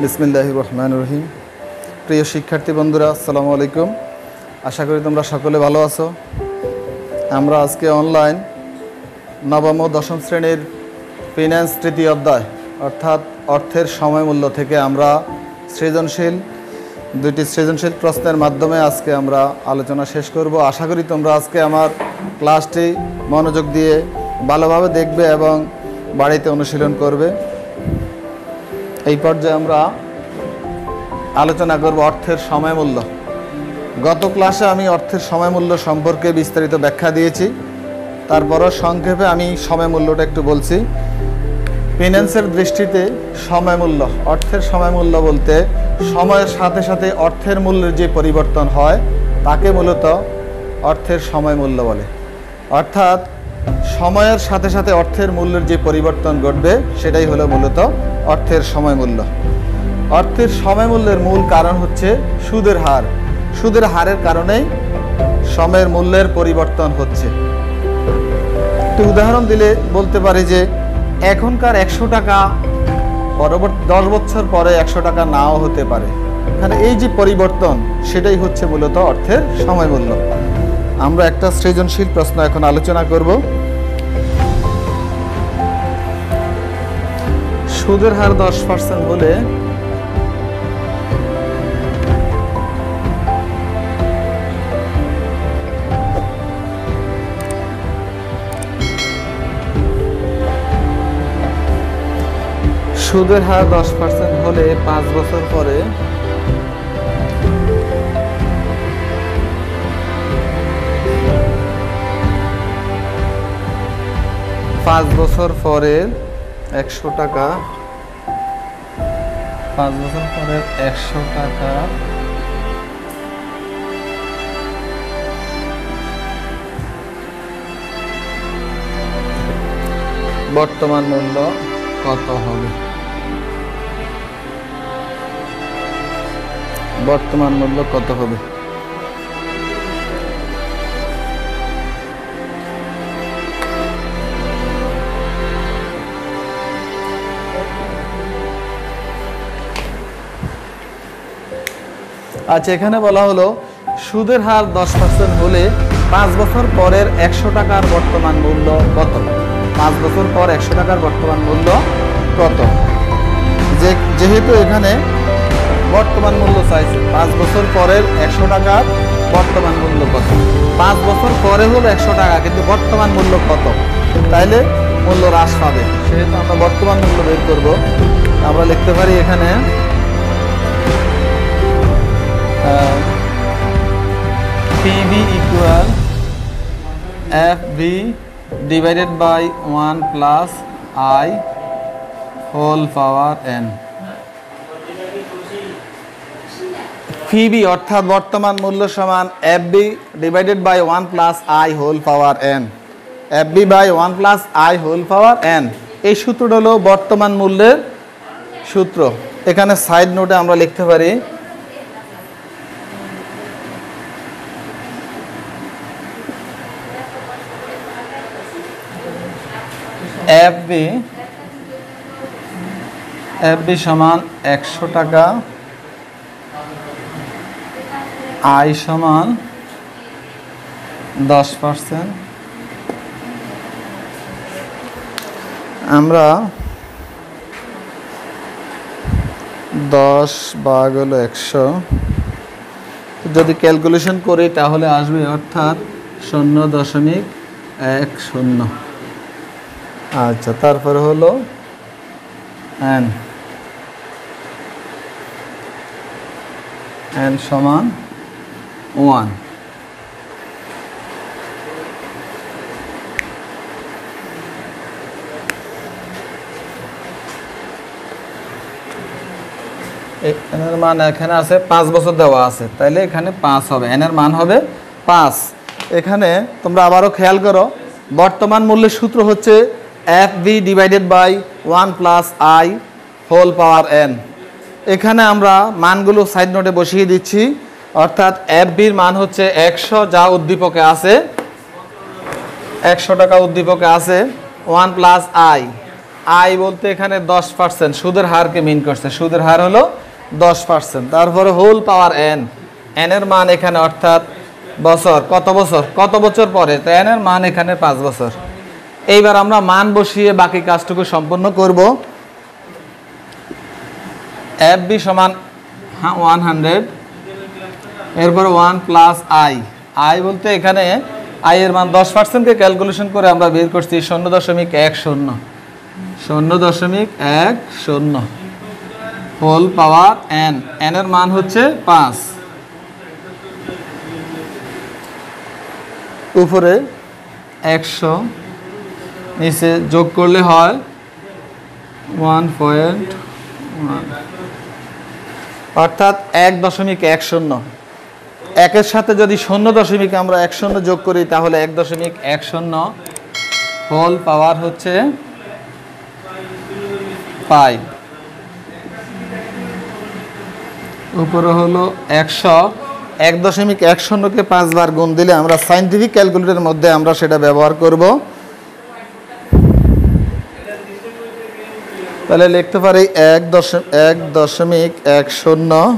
বিসমিল্লাহির রহমানির রহিম। প্রিয় শিক্ষার্থী বন্ধুরা, আসসালামু আলাইকুম। আশা করি তোমরা সকলে ভালো আছো। আমরা আজকে অনলাইন নবম ও দশম শ্রেণীর ফিন্যান্স তৃতীয় অধ্যায় অর্থাৎ অর্থের সময়মূল্য থেকে আমরা দুইটি সৃজনশীল প্রশ্নের মাধ্যমে আজকে আমরা আলোচনা শেষ করব। আশা করি তোমরা আজকে আমার ক্লাসটি মনোযোগ দিয়ে ভালোভাবে দেখবে এবং বাড়িতে অনুশীলন করবে। এই পর্যায়ে আমরা আলোচনা করব অর্থের সময়মূল্য। গত ক্লাসে আমি অর্থের সময়মূল্য সম্পর্কে বিস্তারিত ব্যাখ্যা দিয়েছি, তারপরও সংক্ষেপে আমি সময়মূল্যটা একটু বলছি। ফিন্যান্সের দৃষ্টিতে সময়মূল্য, অর্থের সময়মূল্য বলতে সময়ের সাথে সাথে অর্থের মূল্যের যে পরিবর্তন হয় তাকে মূলত অর্থের সময়মূল্য বলে। অর্থাৎ সময়ের সাথে সাথে অর্থের মূল্যের যে পরিবর্তন ঘটবে সেটাই হলো মূলত অর্থের সময়মূল্য। অর্থের সময়মূল্যের মূল কারণ হচ্ছে সুদের হার। সুদের হারের কারণেই সময়ের মূল্যের পরিবর্তন হচ্ছে। একটু উদাহরণ দিলে বলতে পারি যে এখনকার 100 টাকা পরবর্তী 10 বছর পরে 100 টাকা নাও হতে পারে। এখানে এই যে পরিবর্তন সেটাই হচ্ছে মূলত অর্থের সময়মূল্য। আমরা একটা সৃজনশীল প্রশ্ন এখন আলোচনা করব। সুদের হার 10% হলে সুদের হার 10% হলে 5 বছর পরে পাঁচ বছর পরে 100 টাকা, 5 বছর পরে 100 টাকা বর্তমান মূল্য কত হবে? বর্তমান মূল্য কত হবে? আচ্ছা, এখানে বলা হলো সুদের হার 10% হলে 5 বছর পরের 100 টাকার বর্তমান মূল্য কত? 5 বছর পর 100 টাকার বর্তমান মূল্য কত? যেহেতু এখানে বর্তমান মূল্য চাইছে, 5 বছর পরের 100 টাকার বর্তমান মূল্য কত? 5 বছর পরে হলো 100 টাকা, কিন্তু বর্তমান মূল্য কত? তাইলে মূল্য হ্রাস পাবে। সেহেতু আমরা বর্তমান মূল্য বের করব। আমরা লিখতে পারি এখানে PV equal FV divided by 1 plus I whole power n। PV অর্থাৎ বর্তমান মূল্য সমান FB divided by 1 plus I whole power n। FB by 1 plus I whole power n। এই সূত্রটা হলো বর্তমান মূল্যের সূত্র। এখানে সাইড নোটে আমরা লিখতে পারি FB সমান 100 টাকা, I সমান 10%। আমরা 10 ভাগ হলো 100 যদি ক্যালকুলেশন করি তাহলে আসবে অর্থাৎ 0.10। আচ্ছা, তারপরে হলো n সমান 1। এর মান এখানে আছে 5 বছর দেওয়া আছে, তাইলে এখানে 5 হবে, n এর মান হবে 5। এখানে তোমরা আবারও খেয়াল করো, বর্তমান মূল্যের সূত্র হচ্ছে FB divided by 1 plus I whole power n। এখানে আমরা মানগুলো সাইড নোটে বসিয়ে দিচ্ছি। অর্থাৎ FBর মান হচ্ছে 100, যা উদ্দীপকে আছে, 100 টাকা উদ্দীপকে আছে, 1 plus I আই বলতে এখানে 10%, সুদের হারকে মিন করছে, সুদের হার হলো 10%। তারপরে হোল পাওয়ার এন, এন এর মান এখানে অর্থাৎ বছর, কত বছর পরে, তো এন এর মান এখানে 5 বছর। এইবার আমরা মান বসিয়ে বাকি কাজটুকু সম্পন্ন করব। এফ বি সমান 100, এরপর 1 প্লাস আই, আই বলতে এখানে আই এর মান 10%কে ক্যালকুলেশন করে আমরা বের করছি 0.10, 0.10 হোল পাওয়ার এন, এন এর মান হচ্ছে 5, উপরে 100, নিচে যোগ করলে হয় 1.1, অর্থাৎ 1.10। একের সাথে যদি 0 আমরা 10 যোগ করি তাহলে 1.10 হোল পাওয়ার হচ্ছে 5, উপরে হলো 100। 1.10কে 5 বার গুণ দিলে আমরা সায়েন্টিফিক ক্যালকুলেটরের মধ্যে আমরা সেটা ব্যবহার করব। তাহলে লিখতে পারি 1.10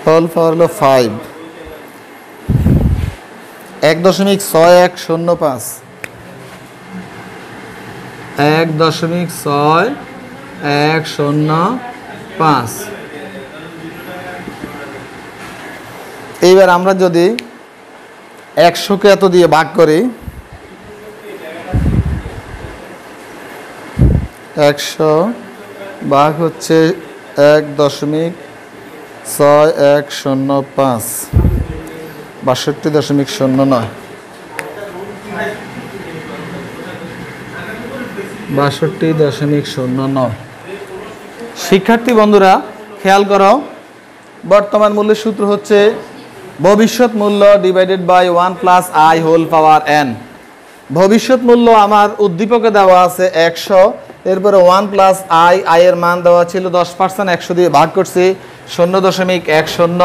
হোল পাওয়ার হলো 5, 1.6105, 1.6105। এইবার আমরা যদি 100কে এত দিয়ে ভাগ করি, 100 ভাগ হচ্ছে 1.6105, 62.09, 62.09। শিক্ষার্থী বন্ধুরা খেয়াল করো, বর্তমান মূল্যের সূত্র হচ্ছে ভবিষ্যৎ মূল্য divided by 1 plus i whole power n. ভবিষ্যৎ মূল্য আমার উদ্দীপকে দেওয়া আছে 100, এরপরে 1 প্লাস আই, আই এর মান দেওয়া ছিল 10%, 100 দিয়ে ভাগ করছি 0.10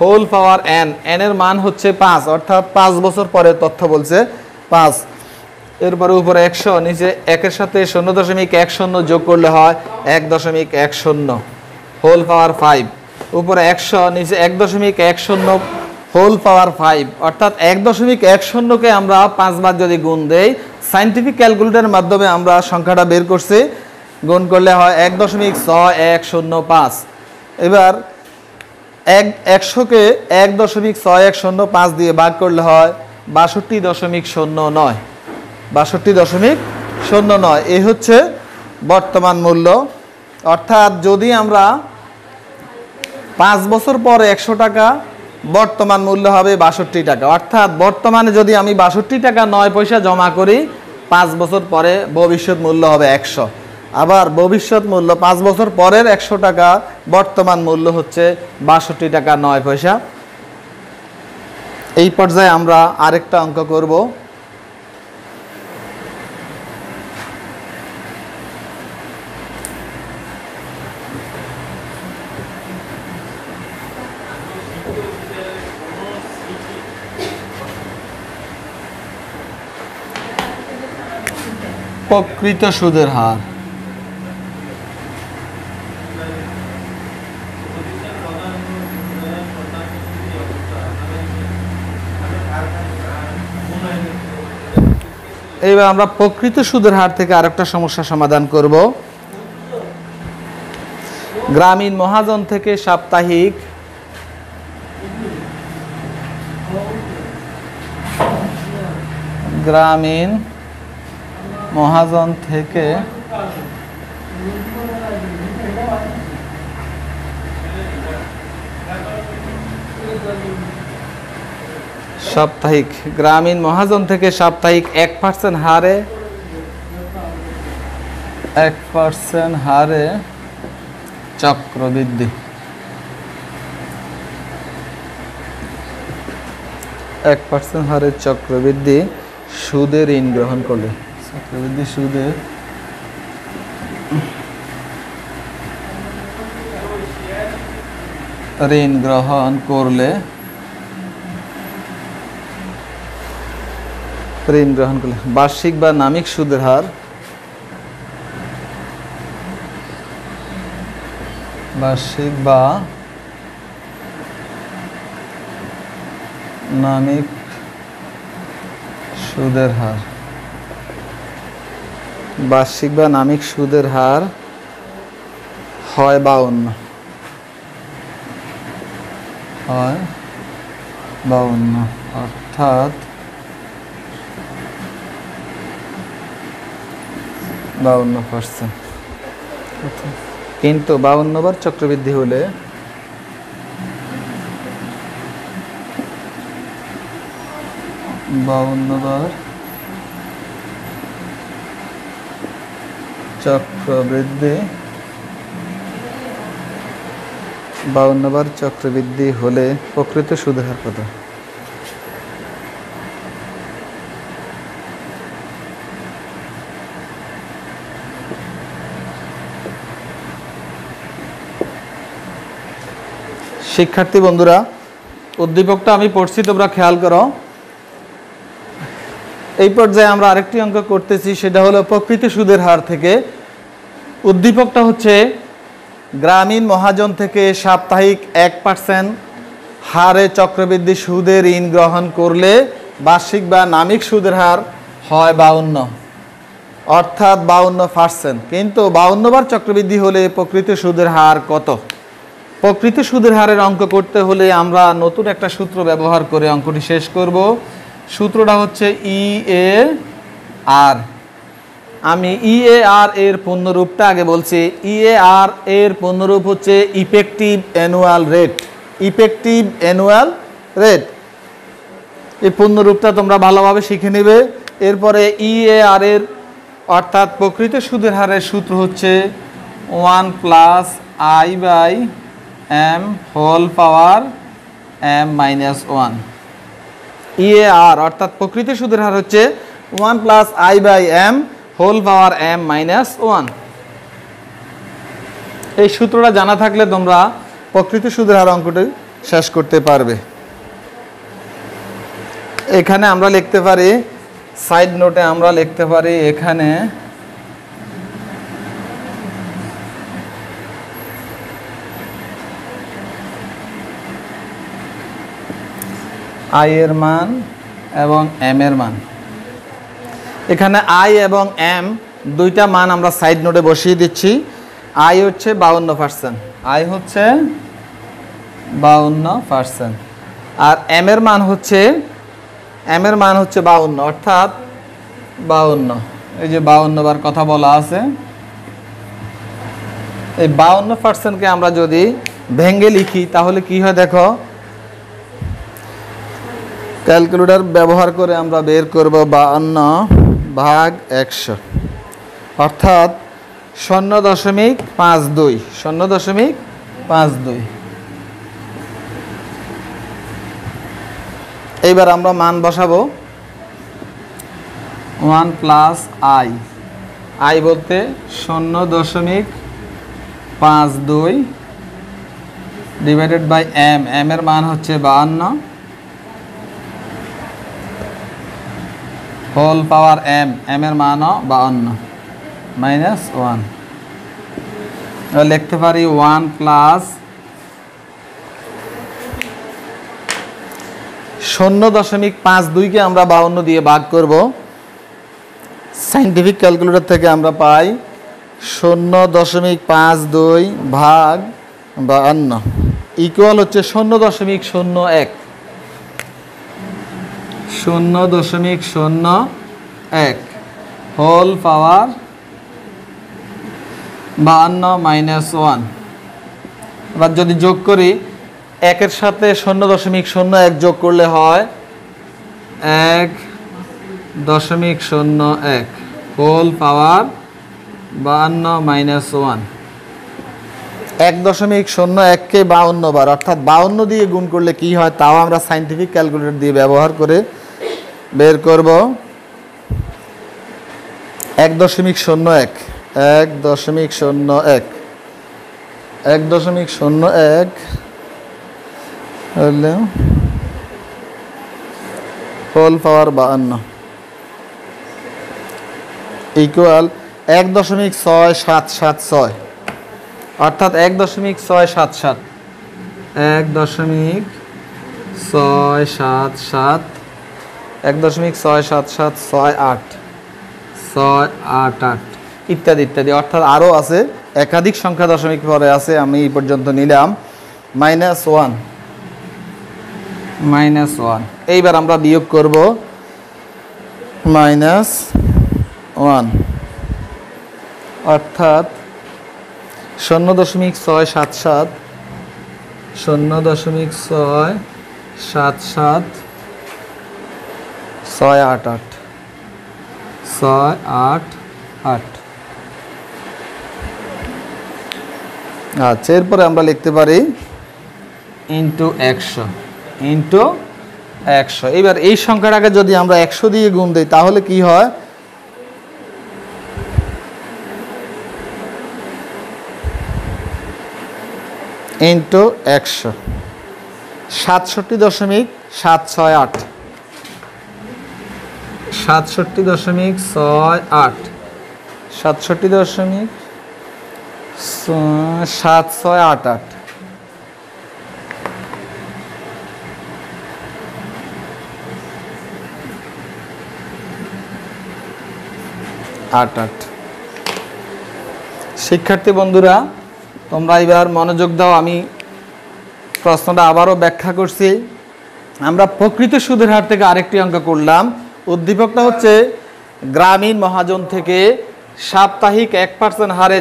হোল পাওয়ার এন, এন এর মান হচ্ছে 5, অর্থাৎ 5 বছর পরে তথ্য বলছে 5। এরপরে উপরে 100, নিচে একের সাথে 0.10 যোগ করলে হয় 1.10 হোল পাওয়ার 5, উপরে 100, নিচে 1.10 হোল পাওয়ার 5, অর্থাৎ 1.10কে আমরা 5 বার যদি গুণ দেই, সায়েন্টিফিক ক্যালকুলেটরের মাধ্যমে আমরা সংখ্যাটা বের করছি, গুণ করলে হয় 1.6105। এবার 100কে 1.6105 দিয়ে ভাগ করলে হয় 62.09, 62.09। এই হচ্ছে বর্তমান মূল্য। অর্থাৎ যদি আমরা 5 বছর পরে 100 টাকা, বর্তমান মূল্য হবে 62 টাকা। অর্থাৎ বর্তমানে যদি আমি 62 টাকা 9 পয়সা জমা করি, 5 বছর পরে ভবিষ্যৎ মূল্য হবে 100। আবার ভবিষ্যৎ মূল্য 5 বছর পরের 100 টাকা, বর্তমান মূল্য হচ্ছে 62 টাকা 9 পয়সা। এই পর্যায়ে আমরা আরেকটা অঙ্ক করব। প্রকৃত সুদের হার। এইবার আমরা প্রকৃত সুদের হার থেকে আরেকটা সমস্যা সমাধান করব। গ্রামীণ মহাজন থেকে সাপ্তাহিক গ্রামীণ মহাজন থেকে সাপ্তাহিক, গ্রামীণ মহাজন থেকে সাপ্তাহিক 1% হারে 1% হারে চক্রবৃদ্ধি, 1% হারে চক্রবৃদ্ধি সুদে ঋণ গ্রহণ করলে, চক্রবৃদ্ধি সুদে ঋণ গ্রহণ করলে ঋণ গ্রহণ করলে বার্ষিক বা নামিক সুদের হার বার্ষিক বা নামিক সুদের হার বার্ষিক বা নামিক সুদের হার হয় 52 হয় 52 অর্থাৎ 52%। কিন্তু 52 বার চক্রবৃদ্ধি হলে চক্রবৃদ্ধি হলে প্রকৃত সুদের হার কত? শিক্ষার্থী বন্ধুরা, উদ্দীপকটা আমি পড়ছি, তোমরা খেয়াল করো। এই পর্যায়ে আমরা আরেকটি অঙ্ক করতেছি, সেটা হলো প্রকৃত সুদের হার থেকে। উদ্দীপকটা হচ্ছে গ্রামীণ মহাজন থেকে সাপ্তাহিক 1% হারে চক্রবৃদ্ধি সুদে ঋণ গ্রহণ করলে বার্ষিক বা নামিক সুদের হার হয় 52, অর্থাৎ 52%। কিন্তু 52 বার চক্রবৃদ্ধি হলে প্রকৃত সুদের হার কত? প্রকৃত সুদের হারের অঙ্ক করতে হলে আমরা নতুন একটা সূত্র ব্যবহার করে অঙ্কটি শেষ করব। সূত্রটা হচ্ছে EAR। আমি EAR এর পূর্ণরূপটা আগে বলছি। EAR এর পূর্ণরূপ হচ্ছে effective annual rate. Effective annual rate, এই পূর্ণরূপটা তোমরা ভালোভাবে শিখে নেবে। এরপরে EAR এর অর্থাৎ প্রকৃত সুদের হারের সূত্র হচ্ছে 1 + I/m হোল পাওয়ার m - 1। EAR অর্থাৎ প্রকৃত সুদের হার হচ্ছে 1 + I/m হোল পাওয়ার m - 1। এই সূত্রটা জানা থাকলে তোমরা প্রকৃত সুদের হার অঙ্কটি শেষ করতে পারবে। এখানে আমরা লিখতে পারি, সাইড নোটে আমরা লিখতে পারি, এখানে I এর মান এবং m এর মান। এখানে I এবং m দুইটা মান আমরা সাইড নোটে বসিয়ে দিচ্ছি। I হচ্ছে 52%, I হচ্ছে 52%, আর m এর মান হচ্ছে 52, অর্থাৎ 52। এই যে 52 বার কথা বলা আছে, এই 52%কে আমরা যদি ভেঙে লিখি তাহলে কি হয় দেখো। ক্যালকুলেটর ব্যবহার করে আমরা বের করব 52/100, অর্থাৎ 0.52। 0.52। এইবার আমরা মান বসাবো। 1 + I বলতে 0.52 ডিভাইডেড বাই m। m এর মান হচ্ছে 52 হোল পাওয়ার m। m এর মানও 52 - 1। লিখতে পারি 1 + 0.52কে আমরা 52 দিয়ে ভাগ করব। সায়েন্টিফিক ক্যালকুলেটর থেকে আমরা পাই 0.52 ভাগ 52 ইকুয়াল হচ্ছে 0.01। 0.01 হোল পাওয়ার 52 - 1। এবার যদি যোগ করি, 1-এর সাথে 0.01 যোগ করলে হয় 1.01 হোল পাওয়ার 52 - 1। 1.01কে 52 বার, অর্থাৎ 52 দিয়ে গুণ করলে কি হয় তাও আমরা সায়েন্টিফিক ক্যালকুলেটর দিয়ে ব্যবহার করে বের করব। 1.01 হলে হোল পাওয়ার 52। ইকুয়াল 1.6776, অর্থাৎ 1.677 1.677 1.67768 ইত্যাদি ইত্যাদি, অর্থাৎ আরও আছে, একাধিক সংখ্যা দশমিক পরে আছে। আমি এই পর্যন্ত নিলাম -1। এইবার আমরা বিয়োগ করব -1, অর্থাৎ 0.677 688। আচ্ছা, এরপরে আমরা লিখতে পারি ইন্টু 100। এবার এই সংখ্যাটাকে যদি আমরা 100 দিয়ে গুণ দিই তাহলে কি হয়? ইন্টু 100 67.768 67.7688। শিক্ষার্থী বন্ধুরা, তোমরা এবার মনোযোগ দাও। আমি প্রশ্নটা আবারও ব্যাখ্যা করছি। আমরা প্রকৃত সুদের হার থেকে আরেকটি অঙ্ক করলাম। উদ্দীপকটা হচ্ছে গ্রামীণ মহাজন থেকে সাপ্তাহিক 1% হারে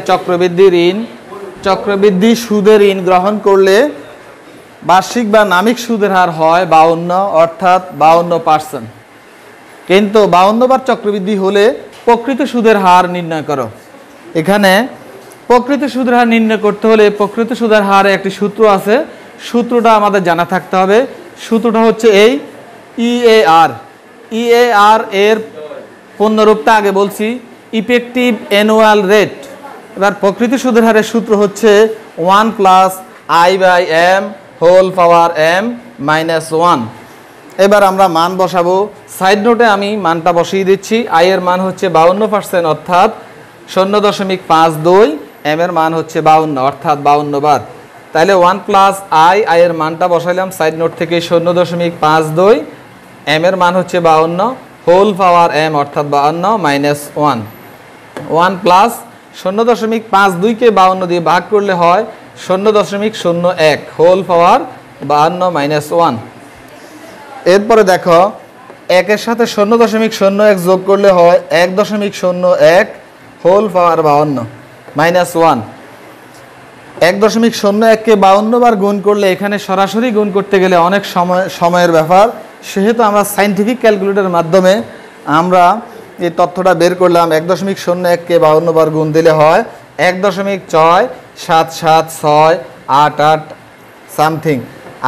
চক্রবৃদ্ধি সুদের ঋণ গ্রহণ করলে বার্ষিক বা নামিক সুদের হার হয় 52, অর্থাৎ 52%। কিন্তু 52 বার চক্রবৃদ্ধি হলে প্রকৃত সুদের হার নির্ণয় করো। এখানে প্রকৃত সুদের হার নির্ণয় করতে হলে প্রকৃত সুদের হারে একটি সূত্র আছে, সূত্রটা আমাদের জানা থাকতে হবে। সূত্রটা হচ্ছে এই EAR এর পূর্ণরূপটা আগে বলছি, ইফেক্টিভ অ্যানুয়াল রেট। এবার প্রকৃত সুদের হারের সূত্র হচ্ছে 1 + I/m হোল পাওয়ার m -1। এবার আমরা মান বসাবো। সাইড নোটে আমি মানটা বসিয়ে দিচ্ছি। আই এর মান হচ্ছে 52%, অর্থাৎ 0.52। এম এর মান হচ্ছে 52, অর্থাৎ 52 বার। তাহলে 1 + I এর মানটা বসাইলাম সাইড নোট থেকে 0.52। এম এর মান হচ্ছে 52 হোল পাওয়ার m, অর্থাৎ 52 -1। 1 + 0.52 কে 52 দিয়ে ভাগ করলে হয় 0.01 হোল পাওয়ার 52 -1। এরপরে দেখো, 1 এর সাথে 0.01 যোগ করলে হয় 1.01 হোল পাওয়ার 52 -1। 1.01 কে 52 বার গুণ করলে এখানে সরাসরি গুণ করতে গেলে অনেক সময়ের ব্যাপার, সেহেতু আমরা সাইন্টিফিক ক্যালকুলেটরের মাধ্যমে আমরা এই তথ্যটা বের করলাম। 1.01 কে 52 বার গুণ দিলে হয় 1.677688 সামথিং,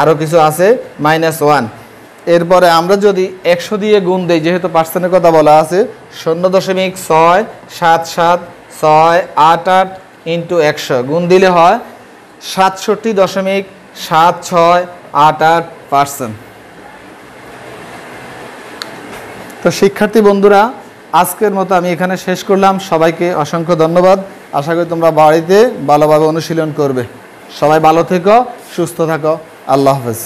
আরও কিছু আছে -1। এরপরে আমরা যদি 100 দিয়ে গুণ দিই, যেহেতু পার্সেন্টের কথা বলা আছে, 0.677688 ইন্টু 100 গুণ দিলে হয় 67.7688%। তো শিক্ষার্থী বন্ধুরা, আজকের মতো আমি এখানে শেষ করলাম। সবাইকে অসংখ্য ধন্যবাদ। আশা করি তোমরা বাড়িতে ভালোভাবে অনুশীলন করবে। সবাই ভালো থেকো, সুস্থ থাকো। আল্লাহ হাফেজ।